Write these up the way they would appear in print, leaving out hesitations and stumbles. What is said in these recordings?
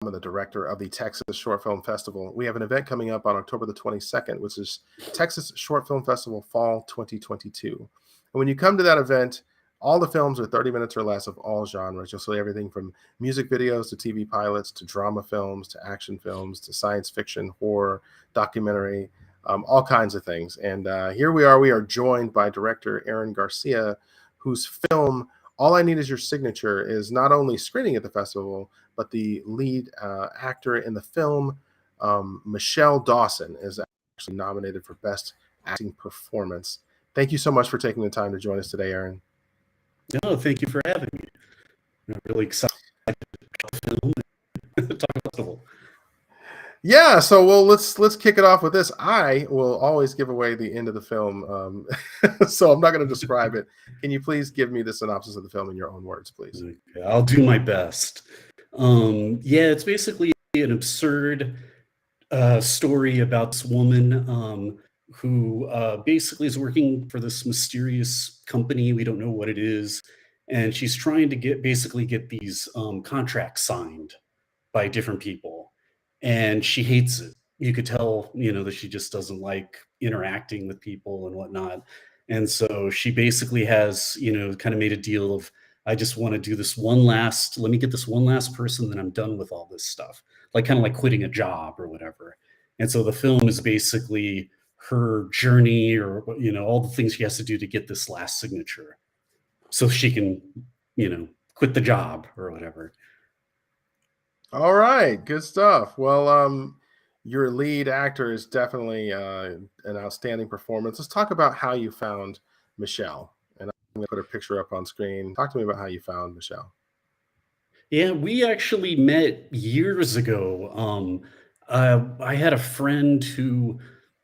I'm the director of the Texas Short Film Festival. We have an event coming up on October the 22nd, which is Texas Short Film Festival Fall 2022. And when you come to that event, all the films are 30 minutes or less of all genres. You'll see everything from music videos to TV pilots to drama films to action films to science fiction, horror, documentary, all kinds of things. And here we are. We are joined by director Aaron Garcia, whose film All I Need Is Your Signature is not only screening at the festival, but the lead actor in the film, Michele Dawson, is actually nominated for Best Acting Performance. Thank you so much for taking the time to join us today, Aaron. No, thank you for having me. I'm really excited to film and talk about festival. Yeah, so well, let's kick it off with this. I will always give away the end of the film, so I'm not going to describe it. Can you please give me the synopsis of the film in your own words, please? Okay, I'll do my best. Yeah, it's basically an absurd story about this woman who basically is working for this mysterious company. We don't know what it is, and she's trying to get these contracts signed by different people, and she hates it. You could tell, that she just doesn't like interacting with people and whatnot. And so she basically has, kind of made a deal of, I just want to do this let me get this one last person, then I'm done with all this stuff. Like kind of like quitting a job or whatever. And so the film is basically her journey or, all the things she has to do to get this last signature so she can, quit the job or whatever. All right, good stuff. Well, your lead actor is definitely an outstanding performance. Let's talk about how you found Michele. And I'm going to put her picture up on screen. Talk to me about how you found Michele. Yeah, we actually met years ago. I had a friend who,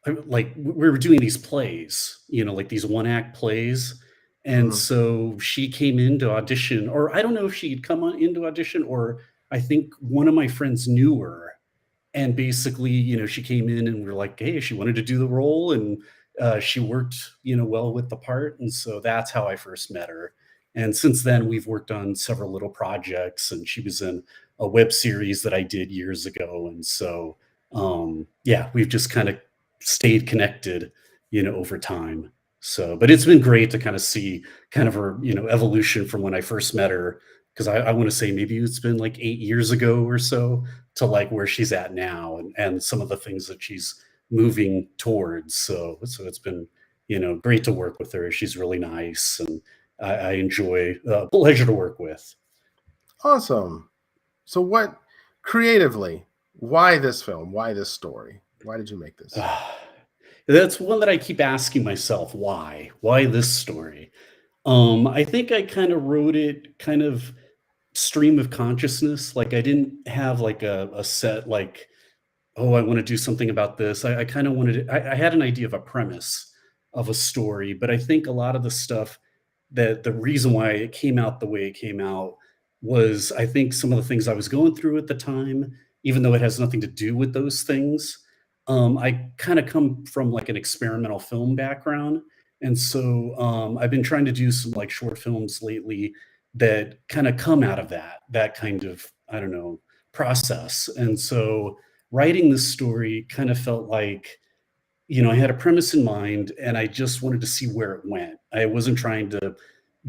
we were doing these plays, like these one-act plays. And so she came in to audition, or I don't know if she'd come into audition, or I think one of my friends knew her. And basically, she came in and we were like, hey, she wanted to do the role. And she worked, well with the part. And so that's how I first met her. And since then, we've worked on several little projects, and she was in a web series that I did years ago. And so, yeah, we've just kind of stayed connected, over time. So, but it's been great to kind of see kind of her, evolution from when I first met her, because I want to say maybe it's been like 8 years ago or so to like where she's at now and some of the things that she's moving towards. So it's been, great to work with her. She's really nice, and I enjoy, pleasure to work with. Awesome. So what creatively, why this film? Why this story? Why did you make this? That's one that I keep asking myself. Why this story? I think I kind of wrote it kind of stream of consciousness. Like I didn't have like a set, like, oh, I want to do something about this. I kind of wanted I had an idea of a premise of a story, but I think a lot of the stuff that the reason why it came out the way it came out was, I think, some of the things I was going through at the time, even though it has nothing to do with those things. I kind of come from like an experimental film background. And so I've been trying to do some like short films lately that kind of come out of that kind of, I don't know, process. And so writing this story kind of felt like, I had a premise in mind and I just wanted to see where it went. I wasn't trying to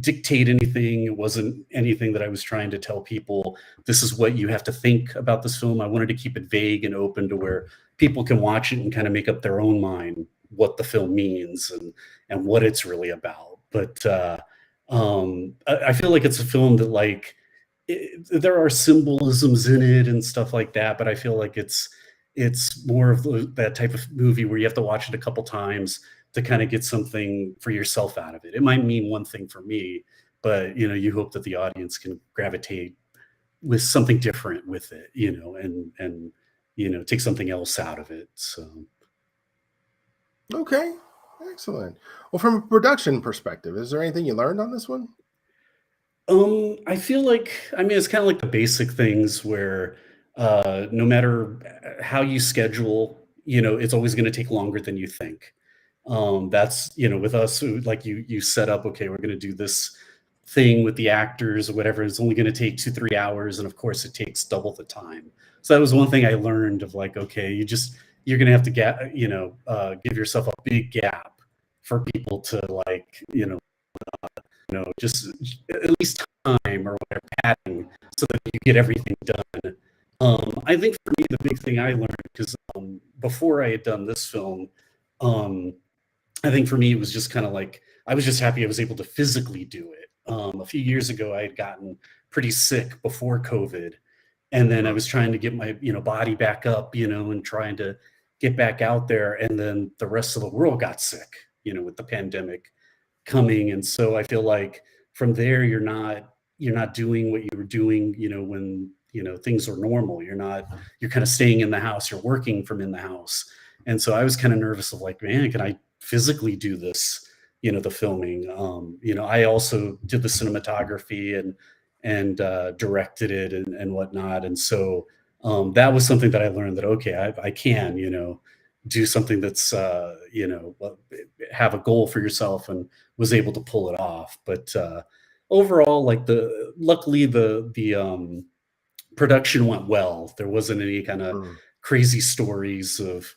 dictate anything. It wasn't anything that I was trying to tell people, this is what you have to think about this film. I wanted to keep it vague and open to where people can watch it and kind of make up their own mind what the film means and what it's really about. But I feel like it's a film that there are symbolisms in it and stuff like that, but I feel like it's more of that type of movie where you have to watch it a couple times to kind of get something for yourself out of it. It might mean one thing for me, but you hope that the audience can gravitate with something different with it, and take something else out of it. So. Okay, excellent. Well, from a production perspective, is there anything you learned on this one? I feel like, it's kind of like the basic things where no matter how you schedule, it's always going to take longer than you think. That's, with us, like you set up, okay, we're going to do this thing with the actors or whatever. It's only going to take 2-3 hours. And of course it takes double the time. So that was one thing I learned of like, okay, you're going to have to give yourself a big gap for people to like, just at least time or whatever padding so that you get everything done. I think for me, the big thing I learned, because before I had done this film, I think for me, it was just kind of like, I was just happy I was able to physically do it. A few years ago, I had gotten pretty sick before COVID. And then I was trying to get my, body back up, and trying to get back out there. And then the rest of the world got sick, with the pandemic coming. And so I feel like from there, you're not doing what you were doing, when, things are normal. You're kind of staying in the house, you're working from in the house. And so I was kind of nervous of like, man, can I physically do this, the filming? I also did the cinematography and directed it and whatnot. And so that was something that I learned that, okay, I can, do something that's, have a goal for yourself, and was able to pull it off. But overall, like luckily the production went well. There wasn't any kind of crazy stories of,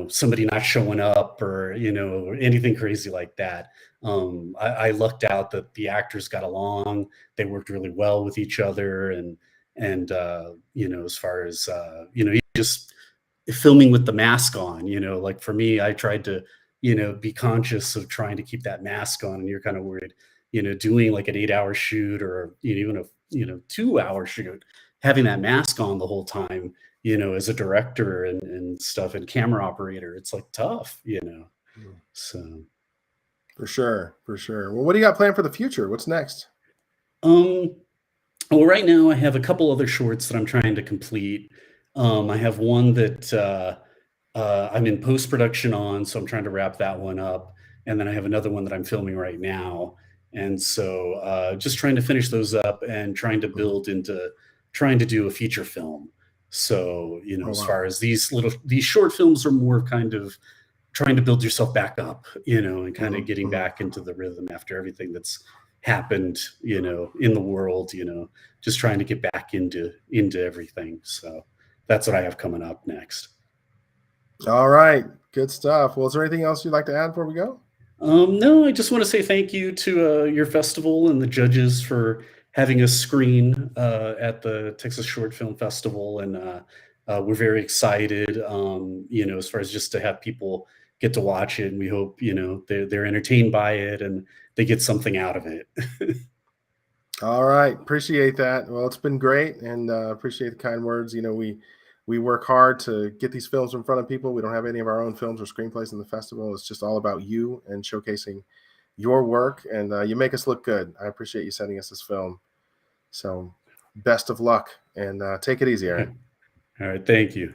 somebody not showing up or, anything crazy like that. I lucked out that the actors got along. They worked really well with each other. And as far as, just filming with the mask on, like for me, I tried to, be conscious of trying to keep that mask on, and you're kind of worried, doing like an 8-hour shoot or even a, 2-hour shoot, having that mask on the whole time, as a director and stuff and camera operator, it's like tough, so. For sure. Well, what do you got planned for the future? What's next? Well, right now I have a couple other shorts that I'm trying to complete. I have one that I'm in post-production on, so I'm trying to wrap that one up. And then I have another one that I'm filming right now. And so just trying to finish those up and trying to build into trying to do a feature film. So, as far as these short films are more kind of trying to build yourself back up, and kind of getting back into the rhythm after everything that's happened, in the world, just trying to get back into everything. So that's what I have coming up next. All right. Good stuff. Well, is there anything else you'd like to add before we go? No, I just want to say thank you to your festival and the judges for having us screen at the Texas Short Film Festival. And we're very excited, as far as just to have people get to watch it. And we hope, they're entertained by it and they get something out of it. All right. Appreciate that. Well, it's been great, and appreciate the kind words. We work hard to get these films in front of people. We don't have any of our own films or screenplays in the festival. It's just all about you and showcasing your work, and you make us look good. I appreciate you sending us this film. So best of luck, and take it easy, Aaron. All right. Thank you.